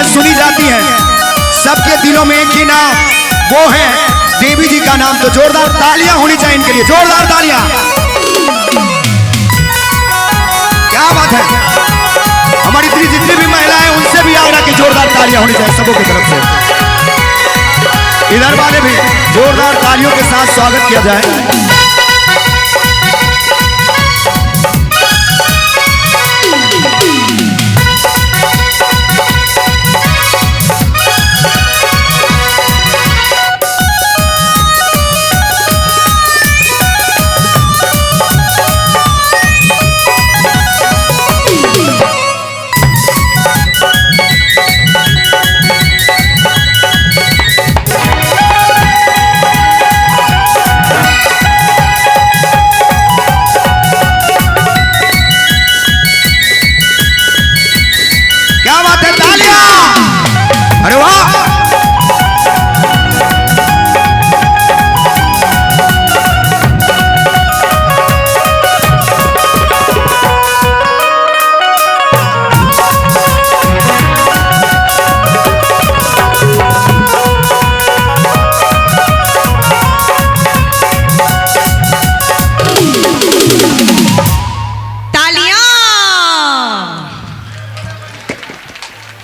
सुनी जाती हैं, सबके दिलों में एक ही नाम, वो है देवी जी का नाम। तो जोरदार तालियां होनी चाहिए इनके लिए, जोरदार तालियां। क्या बात है, हमारी जितनी भी महिलाएं हैं उनसे भी याद रखें, जोरदार तालियां होनी चाहिए सबों की तरफ से। इधर वाले भी जोरदार तालियों के साथ स्वागत किया जाए। अरे वाह,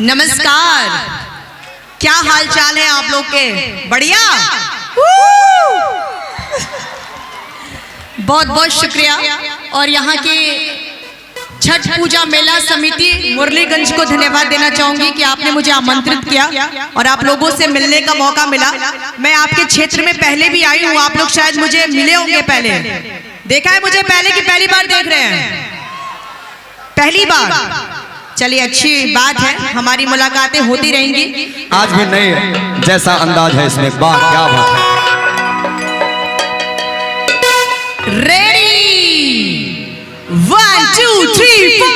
नमस्कार, क्या हाल चाल है आप लोग के? बढ़िया, बहुत बहुत शुक्रिया। और यहाँ के छठ पूजा मेला समिति मुरलीगंज को धन्यवाद देना चाहूंगी कि आपने मुझे आमंत्रित किया और आप लोगों से मिलने का मौका मिला। मैं आपके क्षेत्र में पहले भी आई हूँ, आप लोग शायद मुझे मिले होंगे, पहले देखा है मुझे, पहले की पहली बार देख रहे हैं? पहली बार, चलिए अच्छी बात है, हमारी मुलाकातें होती रहेंगी। आज भी नए जैसा अंदाज है इसमें, वाह क्या बात है। रेडी, 1 2 3 4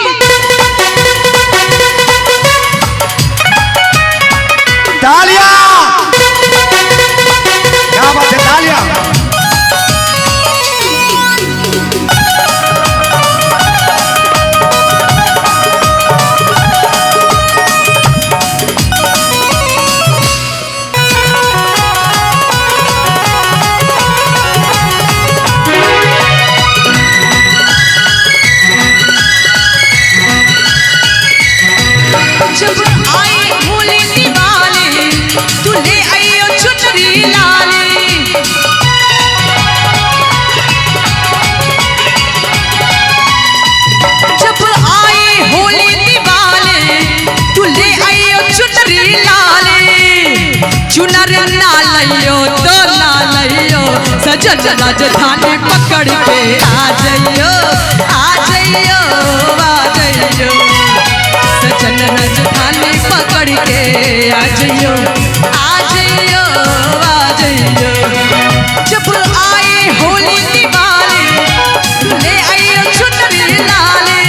तालियां, क्या बात है, तालियां। जब आई होली दिवाली, तू ले आइयो चुनरी लाली। जब आई होली दिवाली, तू ले आइयो चुनरी लाली। चुनर ना लइयो तो ना लइयो, सजन राजधानी पकड़ के आ जाइयो, आ जाइयो, आ जाइयो। सजन राजधानी पकड़ के आ जाइयो, आ जाइयो, आ जाइयो। जब आए होली दिवाली, ले आइयो चुनरी लाली।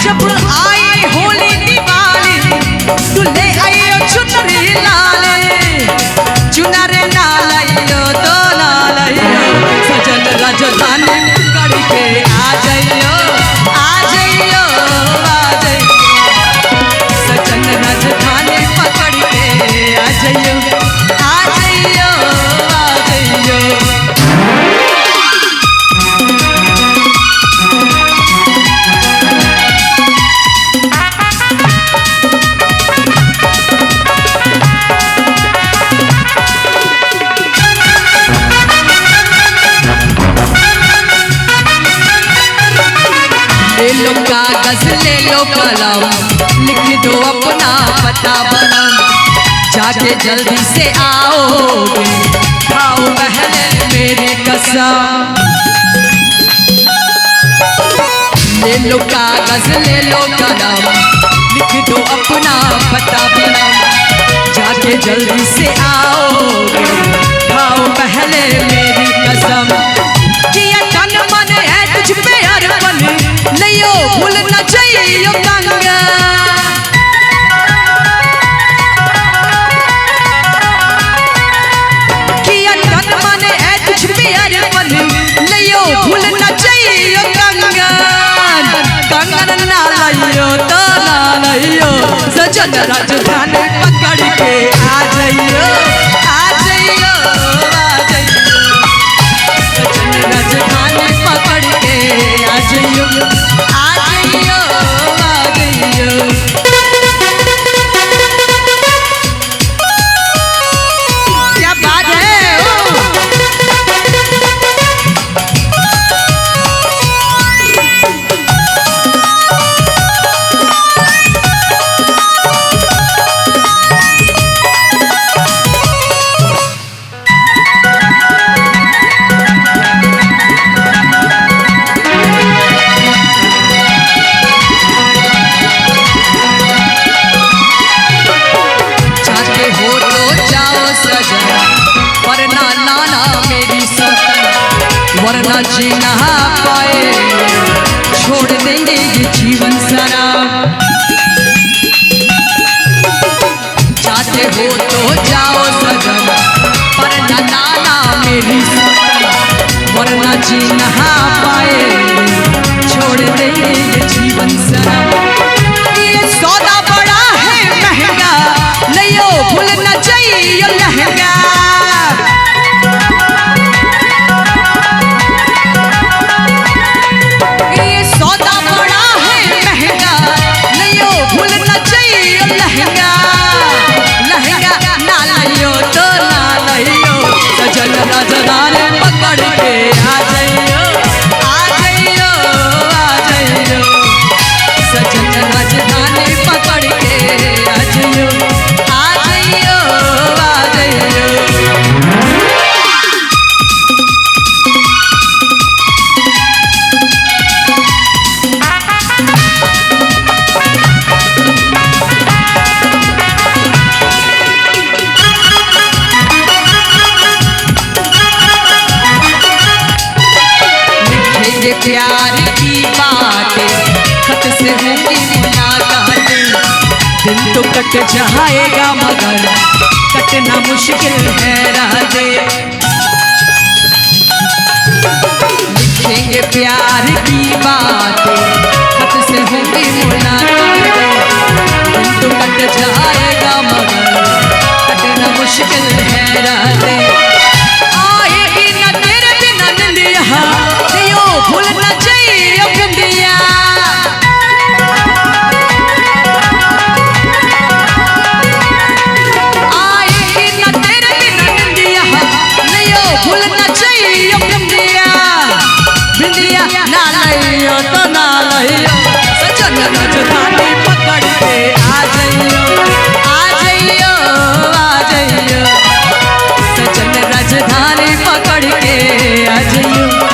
जब आए होली दिवाली, ले आइयो चुनरी लाली। चुनर ना लइयो तो ना लइयो, सजन राजधानी पकड़ के आ जाइयो, आ जाइयो, आ जाइयो। सजन राजधानी पकड़ के आ जाइयो, आ जाइयो, आ जाइयो। ले लो कागज, ले लो कलम, लिख दो अपना पता बनम। जाके जल्दी से आओगे, खाओ पहले मेरी कसम। ले लो कागज, ले लो कलम, लिख दो अपना पता बनम। जाके जल्दी से आओगे, खाओ पहले मेरी कसम। किया तन मन है तुझ पे अर्पण, नहीं भूलना चाहिए गंगा। किया तन मन है तुझ पे अर्पण, नहीं भूलना चाहिए गंगा। ना लइयो सजन राजधानी पकड़ के आ जाइयो आ जाइयो आ जाइयो सजन राजधानी पकड़ के आ जाइयो आ जाइयो आ जाइयो। क्या बात है वरना जी नहा पाए छोड़ देंगे ये जीवन सारा। चाहते हो तो जाओ सजन पर नाना मेरी सजन वरना जी नहा पाए छोड़ देंगे ये जीवन सारा। ये सौदा बड़ा है महंगा लियो भूलना चाहिए लहंगा। राजधानी पकड़ के आ जाइयो आ जाइयो आ जाइयो सजन राजधानी पकड़ के आ जाइयो आ जाइयो आ जाइयो। प्यार की बातें खत से होंगी मुलाकातें दिल तो कट जाएगा मगर कटना मुश्किल है राज़े। लिखेंगे प्यार की बातें खत से होंगी मुलाकातें दिल तो कट जाएगा मगर कटना मुश्किल है राज़े। आएगी न तेरे बिना निंदिया भूलना चाहिए बिंदिया। आएगी न तेरे बिना निंदिया लियो भूलना चाहिए बिंदिया। बिंदिया ना लियो तो ना लियो सजन राजधानी पकड़ के आ जाइयो आ जाइयो आ जाइयो सजन राजधानी पकड़ के आ जाइयो।